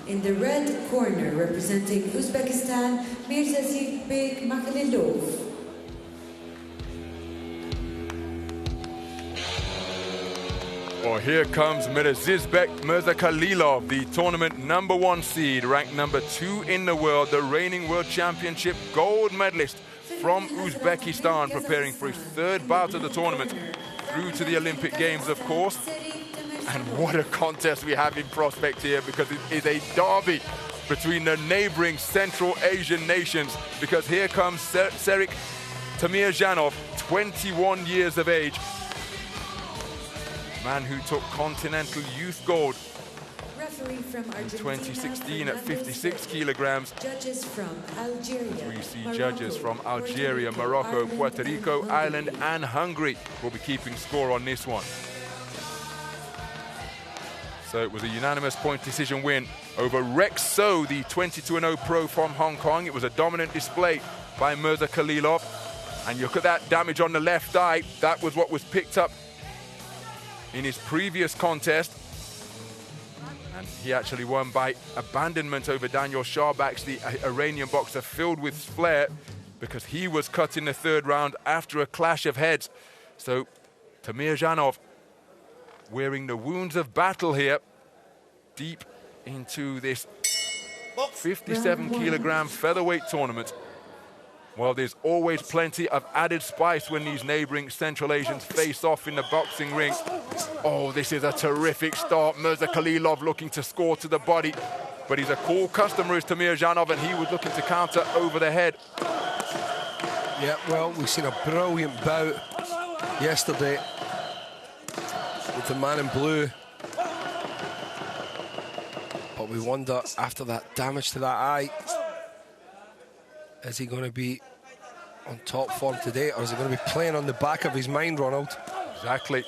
In the red corner, representing Uzbekistan, Miraziziebek Mizahhalilov. Well, here comes Mirazizbek Mizahhalilov, the tournament #1 seed, ranked #2 in the world, the reigning World Championship gold medalist from Uzbekistan, preparing for his third bout of the tournament, through to the Olympic Games, of course. And what a contest we have in prospect here, because it is a derby between the neighboring Central Asian nations, because here comes Serik Temirjanow, 21 years of age. Man who took continental youth gold in 2016 at 56 kilograms. Judges from Algeria. We see judges from Algeria, Morocco, Puerto Rico, Ireland and Hungary will be keeping score on this one. So it was a unanimous point decision win over Rex So, the 22-0 pro from Hong Kong. It was a dominant display by Mizahhalilov. And look at that damage on the left eye. That was what was picked up in his previous contest. And he actually won by abandonment over Daniel Sharbaks, the Iranian boxer filled with flair, because he was cut in the third round after a clash of heads. So Temirjanow wearing the wounds of battle here, deep into this 57-kilogram featherweight tournament. Well, there's always plenty of added spice when these neighboring Central Asians face off in the boxing ring. Oh, this is a terrific start. Mizahhalilov looking to score to the body, but he's a cool customer, is Temirjanow, and he was looking to counter over the head. Yeah, well, we've seen a brilliant bout yesterday with the man in blue, but we wonder, after that damage to that eye, is he going to be on top form today, or is he going to be playing on the back of his mind, Ronald? Exactly.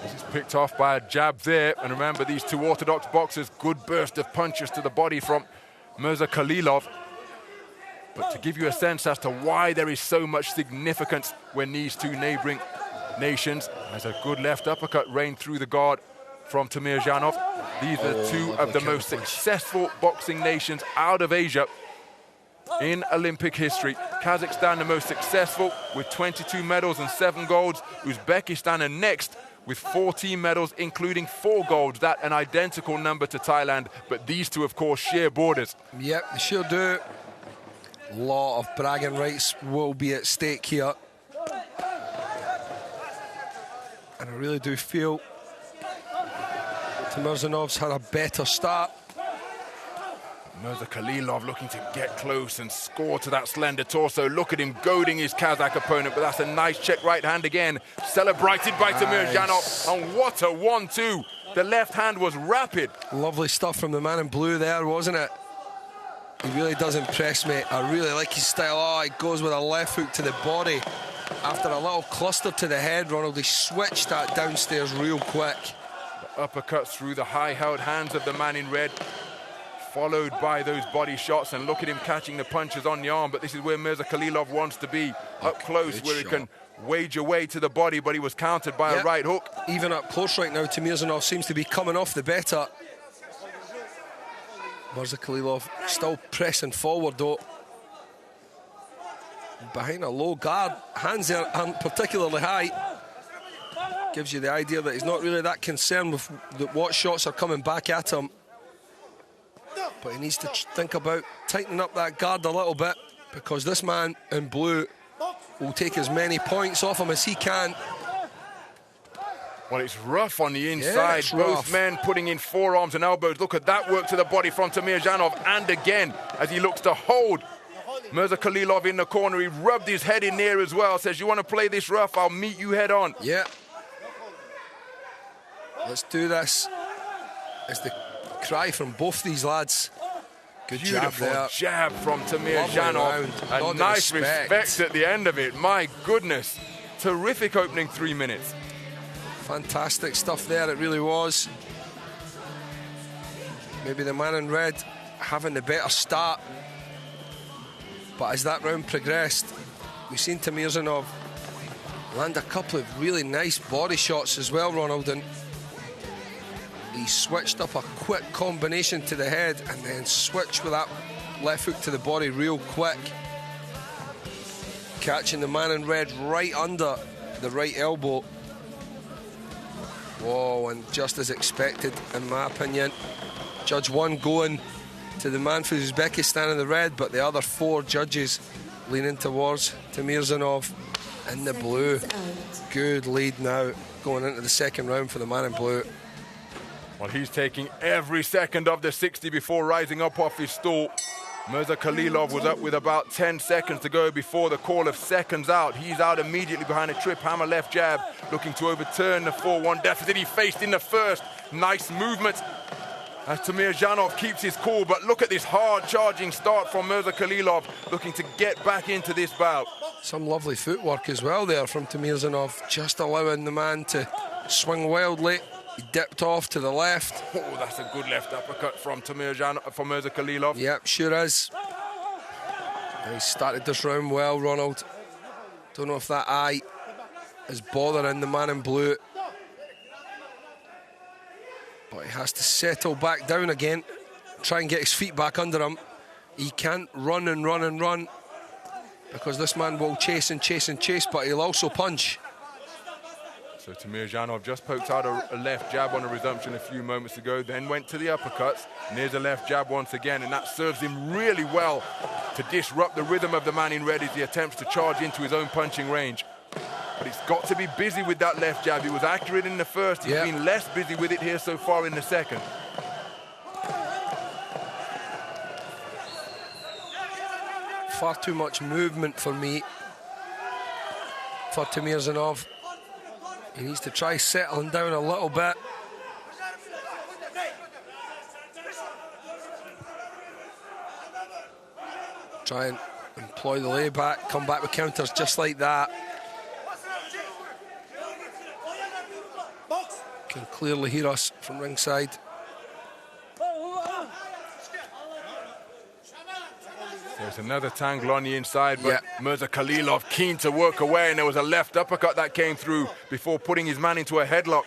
This is picked off by a jab there, and remember, these two orthodox boxers, good burst of punches to the body from Mizahhalilov. But to give you a sense as to why there is so much significance when these two neighboring nations, as a good left uppercut rained through the guard from Temirjanow. These are two of the most successful boxing nations out of Asia in Olympic history. Kazakhstan the most successful with 22 medals and 7 golds. Uzbekistan are next with 14 medals, including 4 golds. That an identical number to Thailand, but these two, of course, share borders. Yep, they sure do. A lot of bragging rights will be at stake here. And I really do feel Temirjanov's had a better start. Mizahhalilov looking to get close and score to that slender torso. Look at him goading his Kazakh opponent, but that's a nice check right hand again. Celebrated by Temirjanow, and what a 1-2. The left hand was rapid. Lovely stuff from the man in blue there, wasn't it? He really does impress me. I really like his style. Oh, he goes with a left hook to the body. After a little cluster to the head, Ronald, he switched that downstairs real quick. The uppercuts through the high-held hands of the man in red, followed by those body shots, and look at him catching the punches on the arm. But this is where Mizahhalilov wants to be, up close, where he can wage away to the body, but he was countered by a right hook. Even up close right now, Temirjanow seems to be coming off the better. Mizahhalilov still pressing forward though. Behind a low guard, hands there aren't particularly high. Gives you the idea that he's not really that concerned with what shots are coming back at him. But he needs to think about tightening up that guard a little bit, because this man in blue will take as many points off him as he can. Well, it's rough on the inside. Yeah, both men putting in forearms and elbows. Look at that work to the body from Temirjanow. And again, as he looks to hold Mizahhalilov in the corner, he rubbed his head in there as well. Says, you want to play this rough? I'll meet you head on. Yeah. Let's do this. It's the cry from both these lads. Good Beautiful jab there. Jab from Temirjanow. A nice respect at the end of it. My goodness. Terrific opening 3 minutes. Fantastic stuff there, it really was. Maybe the man in red having the better start. But as that round progressed, we've seen Temirjanow land a couple of really nice body shots as well, Ronald. And He switched up a quick combination to the head and then switched with that left hook to the body real quick. Catching the man in red right under the right elbow. Whoa, and just as expected, in my opinion. Judge 1 going to the man for Uzbekistan in the red, but the other 4 judges leaning towards Temirjanov in the blue. Good lead now going into the second round for the man in blue. Well, he's taking every second of the 60 before rising up off his stool. Mirzahalilov was up with about 10 seconds to go before the call of seconds out. He's out immediately behind a trip hammer left jab, looking to overturn the 4-1 deficit he faced in the first. Nice movement as Temirjanov keeps his cool, but look at this hard charging start from Mirzahalilov, looking to get back into this bout. Some lovely footwork as well there from Temirjanov, just allowing the man to swing wildly. He dipped off to the left. Oh, that's a good left uppercut from Mirzahalilov. Yep, sure is. He started this round well, Ronald. Don't know if that eye is bothering the man in blue. But he has to settle back down again, try and get his feet back under him. He can't run and run and run, because this man will chase and chase and chase, but he'll also punch. So Temirjanov just poked out a left jab on a resumption a few moments ago, then went to the uppercuts. And here's a left jab once again, and that serves him really well to disrupt the rhythm of the man in red as he attempts to charge into his own punching range. But he's got to be busy with that left jab. He was accurate in the first. He's been less busy with it here so far in the second. Far too much movement for me, for Temirjanov. He needs to try settling down a little bit. Try and employ the layback, come back with counters just like that. Can clearly hear us from ringside. There's another tangle on the inside, but Mirzahalilov keen to work away, and there was a left uppercut that came through before putting his man into a headlock.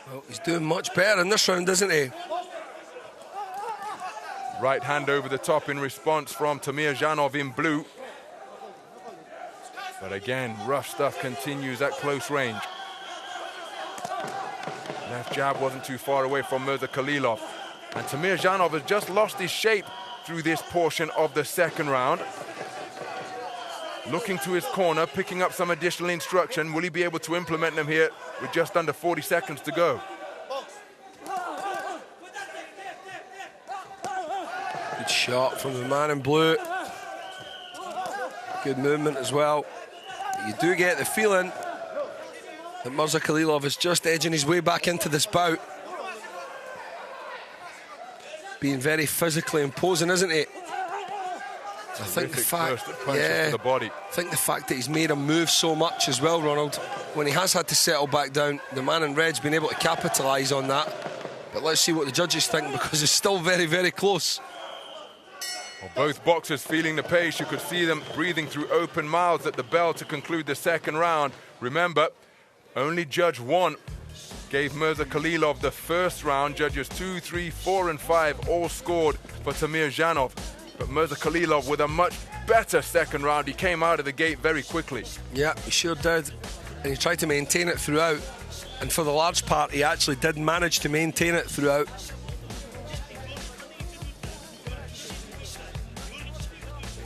Well, he's doing much better in this round, isn't he? Right hand over the top in response from Temirjanov in blue. But again, rough stuff continues at close range. Left jab wasn't too far away from Mirzahalilov. And Temirjanov has just lost his shape through this portion of the second round. Looking to his corner, picking up some additional instruction. Will he be able to implement them here with just under 40 seconds to go? Good shot from the man in blue. Good movement as well. You do get the feeling that Mirzahalilov is just edging his way back into this bout. Being very physically imposing, isn't he? I think the fact, to the body. I think the fact that he's made him move so much as well, Ronald. When he has had to settle back down, the man in red's been able to capitalise on that. But let's see what the judges think, because it's still very, very close. Well, both boxers feeling the pace. You could see them breathing through open mouths at the bell to conclude the second round. Remember, only Judge 1 gave Mirzahalilov the first round. Judges 2, 3, 4 and 5 all scored for Temirjanov. But Mirzahalilov with a much better second round. He came out of the gate very quickly. Yeah, he sure did. And he tried to maintain it throughout. And for the large part, he actually did manage to maintain it throughout.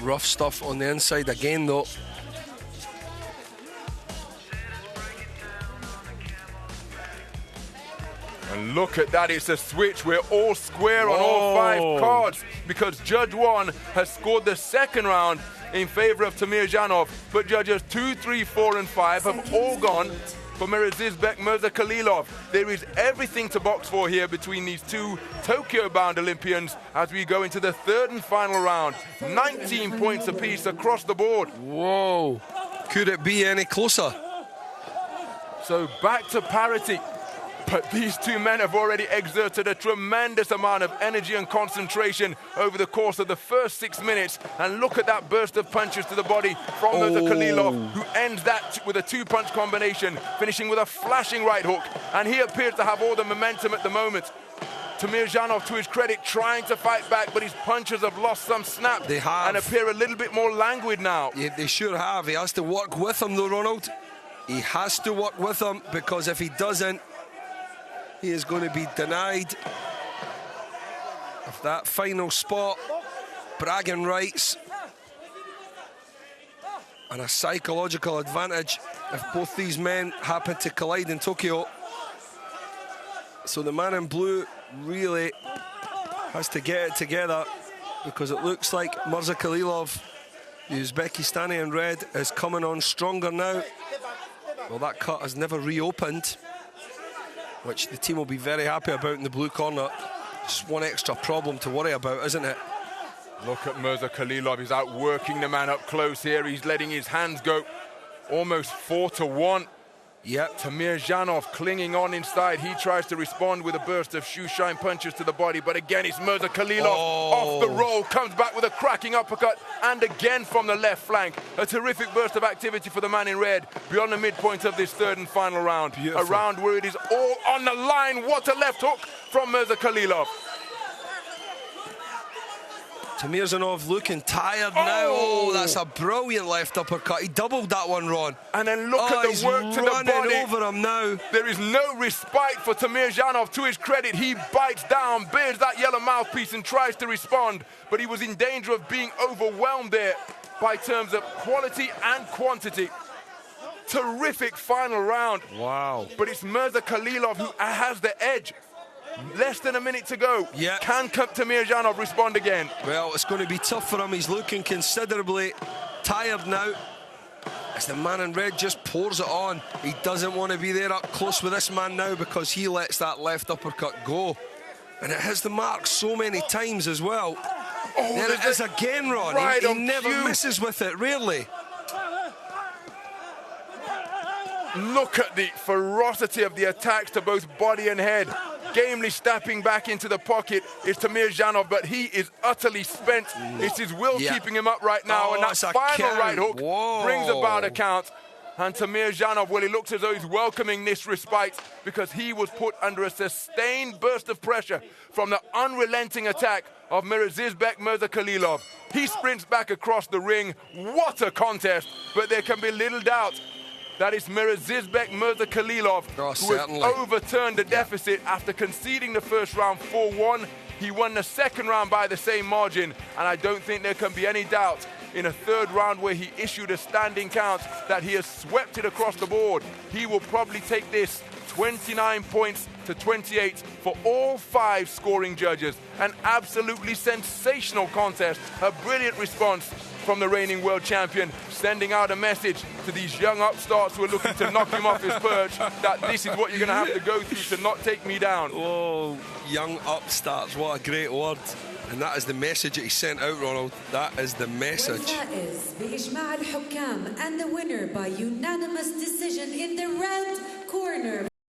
Rough stuff on the inside again, though. And look at that, it's a switch. We're all square on all 5 cards, because Judge 1 has scored the second round in favor of Temirjanov, but judges 2, 3, 4 and 5 have all gone for Mirazizbek Mirzahalilov. There is everything to box for here between these two Tokyo-bound Olympians as we go into the third and final round. 19 points apiece across the board. Whoa, could it be any closer? So back to parity. But these two men have already exerted a tremendous amount of energy and concentration over the course of the first 6 minutes. And look at that burst of punches to the body from Mirzahalilov, who ends that with a 2-punch combination, finishing with a flashing right hook. And he appears to have all the momentum at the moment. Temiržanov, to his credit, trying to fight back, but his punches have lost some snap. They have. And appear a little bit more languid now. Yeah, they sure have. He has to work with him though, Ronald. He has to work with him, because if he doesn't, he is going to be denied of that final spot, bragging rights, and a psychological advantage if both these men happen to collide in Tokyo. So the man in blue really has to get it together, because it looks like Mirzahalilov, the Uzbekistani in red, is coming on stronger now. Well, that cut has never reopened, which the team will be very happy about in the blue corner. Just one extra problem to worry about, isn't it? Look at Mirzahalilov. He's out working the man up close here. He's letting his hands go almost 4-1. Yep. Temiržanov clinging on inside. He tries to respond with a burst of shoe-shine punches to the body, but again it's Mirzahalilov off the roll, comes back with a cracking uppercut, and again from the left flank. A terrific burst of activity for the man in red beyond the midpoint of this third and final round. Beautiful. A round where it is all on the line. What a left hook from Mirzahalilov. Temiržanov looking tired now. Oh, that's a brilliant left uppercut. He doubled that one, Ron. And then look at the work to the body. Over him now. There is no respite for Temiržanov. To his credit, he bites down, bears that yellow mouthpiece and tries to respond. But he was in danger of being overwhelmed there by terms of quality and quantity. Terrific final round. Wow. But it's Mirzahalilov who has the edge. Less than a minute to go. Yeah. Can Temiržanov respond again? Well, it's going to be tough for him. He's looking considerably tired now, as the man in red just pours it on. He doesn't want to be there up close with this man now, because he lets that left uppercut go. And it hits the mark so many times as well. Oh, there it is again, Ron. Right, he never misses with it, rarely. Look at the ferocity of the attacks to both body and head. Gamely stepping back into the pocket is Temiržanov, but he is utterly spent. It's his will keeping him up right now, and that final right hook brings about a count. And Temiržanov, well, he looks as though he's welcoming this respite, because he was put under a sustained burst of pressure from the unrelenting attack of Mirazizbek Mirzahalilov. He sprints back across the ring. What a contest, but there can be little doubt that is Mirazizbek Mirzahalilov, who has overturned the deficit after conceding the first round 4-1. He won the second round by the same margin, and I don't think there can be any doubt in a third round where he issued a standing count that he has swept it across the board. He will probably take this 29 points to 28 for all 5 scoring judges. An absolutely sensational contest, a brilliant response from the reigning world champion, sending out a message to these young upstarts who are looking to knock him off his perch, that this is what you're going to have to go through to not take me down. Oh, young upstarts, what a great word. And that is the message that he sent out, Ronald. That is the message. And the winner by unanimous decision in the red corner.